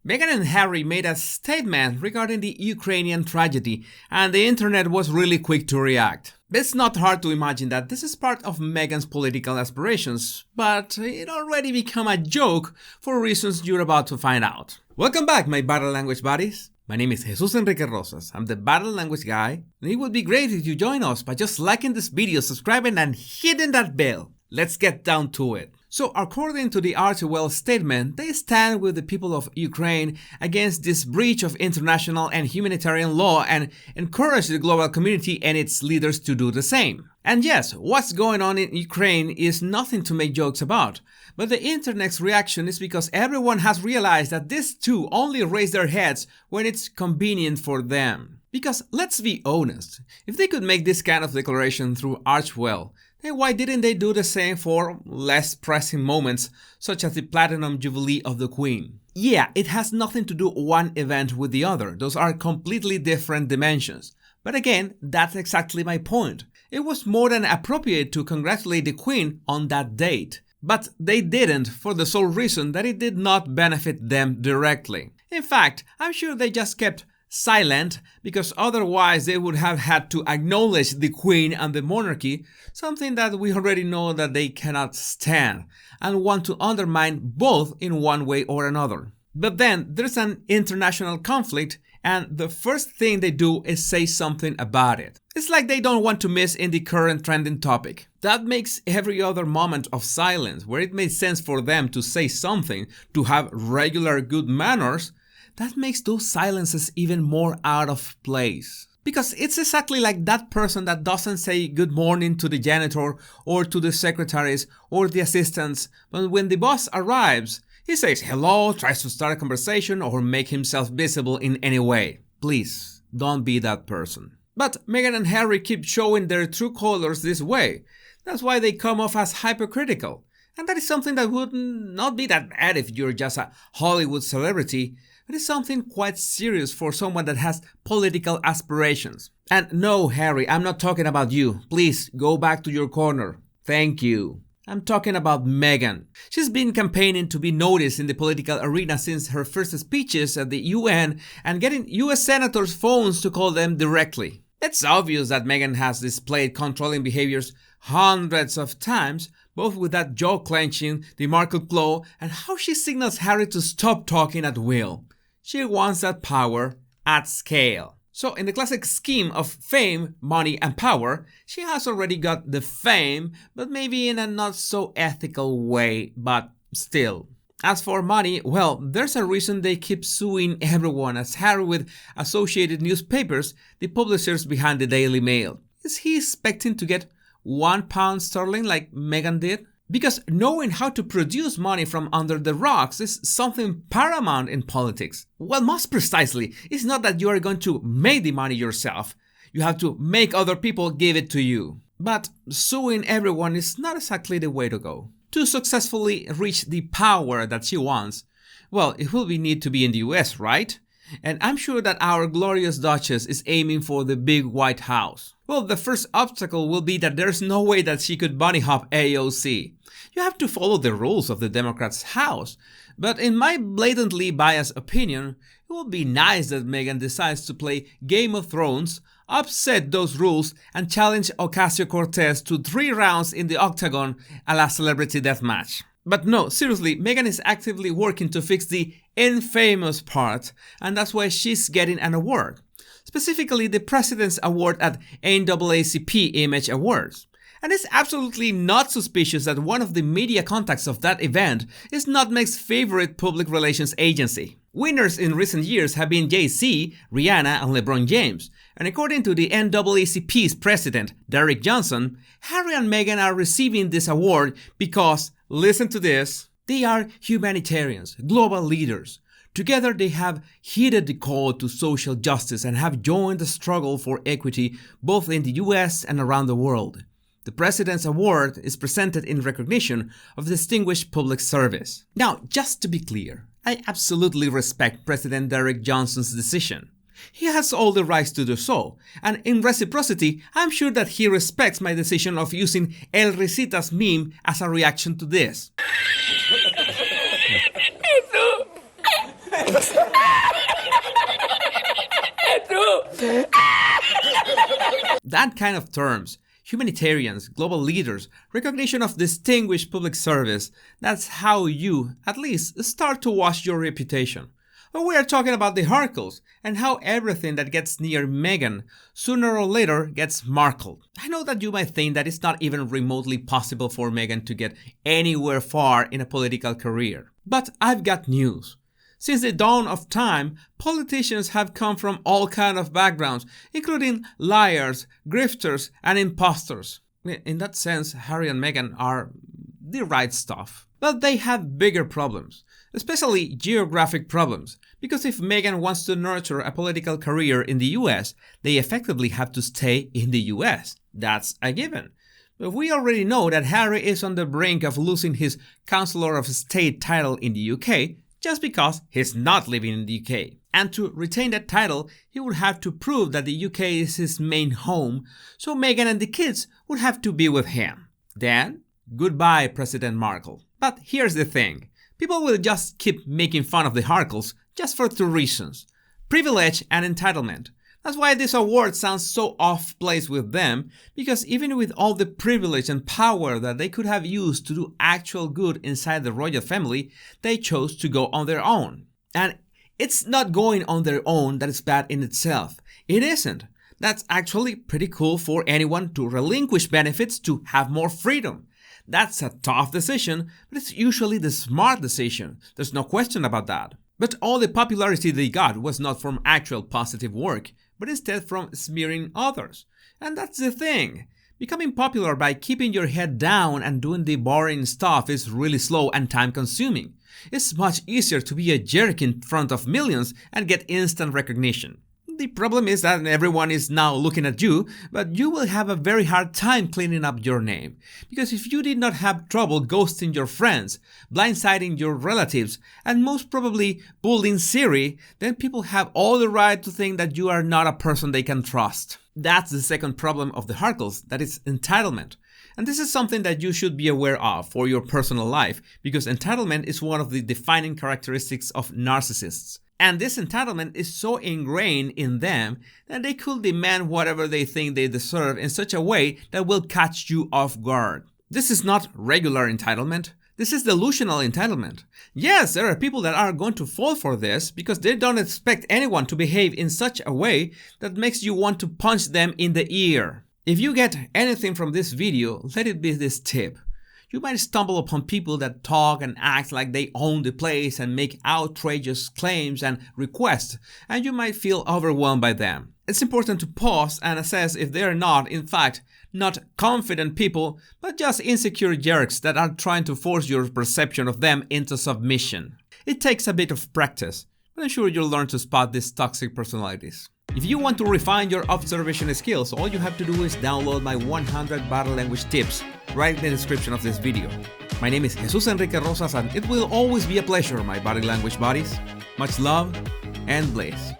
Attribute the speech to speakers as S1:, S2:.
S1: Meghan and Harry made a statement regarding the Ukrainian tragedy, and the internet was really quick to react. It's not hard to imagine that this is part of Meghan's political aspirations, but it already became a joke for reasons you're about to find out. Welcome back, my battle language buddies. My name is Jesus Enrique Rosas. I'm the battle language guy, and it would be great if you join us by just liking this video, subscribing, and hitting that bell. Let's get down to it. So, according to the Archewell statement, they stand with the people of Ukraine against this breach of international and humanitarian law and encourage the global community and its leaders to do the same. And yes, what's going on in Ukraine is nothing to make jokes about, but the internet's reaction is because everyone has realized that these two only raise their heads when it's convenient for them. Because let's be honest, if they could make this kind of declaration through Archewell, then why didn't they do the same for less pressing moments, such as the Platinum Jubilee of the Queen? Yeah, it has nothing to do one event with the other. Those are completely different dimensions. But again, that's exactly my point. It was more than appropriate to congratulate the Queen on that date. But they didn't for the sole reason that it did not benefit them directly. In fact, I'm sure they just kept silent because otherwise they would have had to acknowledge the Queen and the monarchy, something that we already know that they cannot stand and want to undermine both in one way or another. But then there's an international conflict and the first thing they do is say something about it. It's like they don't want to miss in the current trending topic. That makes every other moment of silence where it made sense for them to say something, to have regular good manners, that makes those silences even more out of place. Because it's exactly like that person that doesn't say good morning to the janitor or to the secretaries or the assistants, but when the boss arrives, he says hello, tries to start a conversation or make himself visible in any way. Please, don't be that person. But Meghan and Harry keep showing their true colors this way. That's why they come off as hypocritical. And that is something that would not be that bad if you're just a Hollywood celebrity. It is something quite serious for someone that has political aspirations. And no, Harry, I'm not talking about you. Please, go back to your corner. Thank you. I'm talking about Meghan. She's been campaigning to be noticed in the political arena since her first speeches at the UN and getting US senators' phones to call them directly. It's obvious that Meghan has displayed controlling behaviors hundreds of times, both with that jaw clenching, the Markle claw, and how she signals Harry to stop talking at will. She wants that power at scale. So in the classic scheme of fame, money, and power, she has already got the fame, but maybe in a not so ethical way, but still. As for money, well, there's a reason they keep suing everyone, as Harry with Associated Newspapers, the publishers behind the Daily Mail. Is he expecting to get £1 sterling like Meghan did? Because knowing how to produce money from under the rocks is something paramount in politics. Well, most precisely, it's not that you are going to make the money yourself. You have to make other people give it to you. But suing everyone is not exactly the way to go. To successfully reach the power that she wants, well, it will need to be in the US, right? And I'm sure that our glorious Duchess is aiming for the big White House. Well, the first obstacle will be that there's no way that she could bunny hop AOC. You have to follow the rules of the Democrats' House. But in my blatantly biased opinion, it would be nice that Meghan decides to play Game of Thrones, upset those rules, and challenge Ocasio-Cortez to 3 rounds in the octagon a la Celebrity Deathmatch. But no, seriously, Meghan is actively working to fix the infamous part, and that's why she's getting an award. Specifically, the President's Award at NAACP Image Awards. And it's absolutely not suspicious that one of the media contacts of that event is Nutmeg's favorite public relations agency. Winners in recent years have been Jay-Z, Rihanna, and LeBron James. And according to the NAACP's president, Derek Johnson, Harry and Meghan are receiving this award because, listen to this, they are humanitarians, global leaders. Together they have heeded the call to social justice and have joined the struggle for equity both in the US and around the world. The President's Award is presented in recognition of distinguished public service. Now, just to be clear, I absolutely respect President Derek Johnson's decision. He has all the rights to do so, and in reciprocity, I'm sure that he respects my decision of using El Risitas meme as a reaction to this. That kind of terms, humanitarians, global leaders, recognition of distinguished public service, that's how you, at least, start to wash your reputation. But we are talking about the Harkles and how everything that gets near Meghan sooner or later gets markled. I know that you might think that it's not even remotely possible for Meghan to get anywhere far in a political career. But I've got news. Since the dawn of time, politicians have come from all kinds of backgrounds, including liars, grifters, and imposters. In that sense, Harry and Meghan are the right stuff. But they have bigger problems, especially geographic problems, because if Meghan wants to nurture a political career in the US, they effectively have to stay in the US. That's a given. But we already know that Harry is on the brink of losing his Counselor of State title in the UK just because he's not living in the UK. And to retain that title, he would have to prove that the UK is his main home, so Meghan and the kids would have to be with him. Then, goodbye, President Markle. But here's the thing. People will just keep making fun of the Harkles just for two reasons. Privilege and entitlement. That's why this award sounds so off-place with them, because even with all the privilege and power that they could have used to do actual good inside the royal family, they chose to go on their own. And it's not going on their own that is bad in itself. It isn't. That's actually pretty cool for anyone to relinquish benefits to have more freedom. That's a tough decision, but it's usually the smart decision. There's no question about that. But all the popularity they got was not from actual positive work, but instead from smearing others. And that's the thing. Becoming popular by keeping your head down and doing the boring stuff is really slow and time-consuming. It's much easier to be a jerk in front of millions and get instant recognition. The problem is that everyone is now looking at you, but you will have a very hard time cleaning up your name. Because if you did not have trouble ghosting your friends, blindsiding your relatives, and most probably bullying Siri, then people have all the right to think that you are not a person they can trust. That's the second problem of the Harkles, that is entitlement. And this is something that you should be aware of for your personal life, because entitlement is one of the defining characteristics of narcissists. And this entitlement is so ingrained in them that they could demand whatever they think they deserve in such a way that will catch you off guard. This is not regular entitlement. This is delusional entitlement. Yes, there are people that are going to fall for this because they don't expect anyone to behave in such a way that makes you want to punch them in the ear. If you get anything from this video, let it be this tip. You might stumble upon people that talk and act like they own the place and make outrageous claims and requests, and you might feel overwhelmed by them. It's important to pause and assess if they are not, in fact, not confident people, but just insecure jerks that are trying to force your perception of them into submission. It takes a bit of practice, but I'm sure you'll learn to spot these toxic personalities. If you want to refine your observation skills, all you have to do is download my 100 body language tips right in the description of this video. My name is Jesus Enrique Rosas, and it will always be a pleasure, my body language buddies. Much love and bliss.